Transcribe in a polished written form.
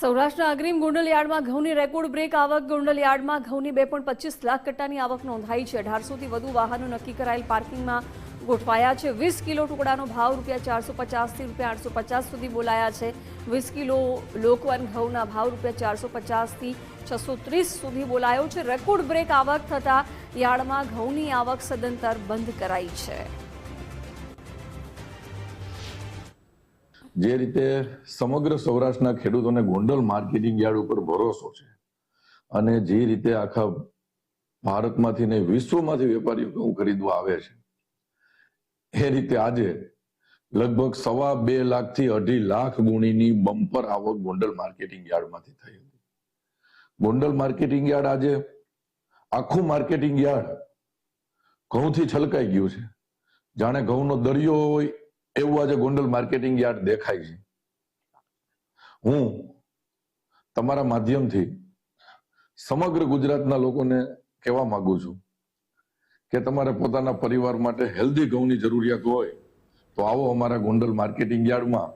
સૌરાષ્ટ્રના અગ્રીમ ગોંડલ યાર્ડમાં ઘઉંની રેકોર્ડ બ્રેક આવક. ગોંડલ યાર્ડમાં ઘઉંની 2.25 લાખ કટ્ટાની આવક નોંધાઈ છે. 1800થી વધુ વાહનો નક્કી કરાયેલ પાર્કિંગમાં ગોઠવાયા છે. 20 કિલો ટુકડાનો ભાવ ₹450 થી ₹850 સુધી બોલાયા છે. 20 કિલો લોકવન ઘઉંના ભાવ ₹450 થી ₹630 સુધી બોલાયો છે. રેકોર્ડ બ્રેક આવક થતાં યાર્ડમાં ઘઉંની આવક સદંતર બંધ કરાઈ છે. જે રીતે સમગ્ર સૌરાષ્ટ્રના ખેડૂતોને ગોંડલ માર્કેટિંગ યાર્ડ ઉપર ભરોસો છે અને જે રીતે આખા ભારતમાંથી ને વિશ્વમાંથી વેપારીઓ ઘઉં ખરીદવા આવે છે, એ રીતે આજે લગભગ 2.25 લાખ થી 2.5 લાખ ગુણીની બમ્પર આવક ગોંડલ માર્કેટિંગ યાર્ડમાંથી થઈ હતી. ગોંડલ માર્કેટિંગ યાર્ડ આજે આખું માર્કેટિંગ યાર્ડ ઘઉંથી છલકાઈ ગયું છે. જાણે ઘઉંનો દરિયો હોય એવું આજે ગોંડલ માર્કેટિંગ યાર્ડ દેખાય છે. હું તમારા માધ્યમથી સમગ્ર ગુજરાતના લોકોને કહેવા માંગુ છું કે તમારે પોતાના પરિવાર માટે હેલ્ધી ઘઉંની જરૂરિયાત હોય તો આવો અમારા ગોંડલ માર્કેટિંગ યાર્ડમાં.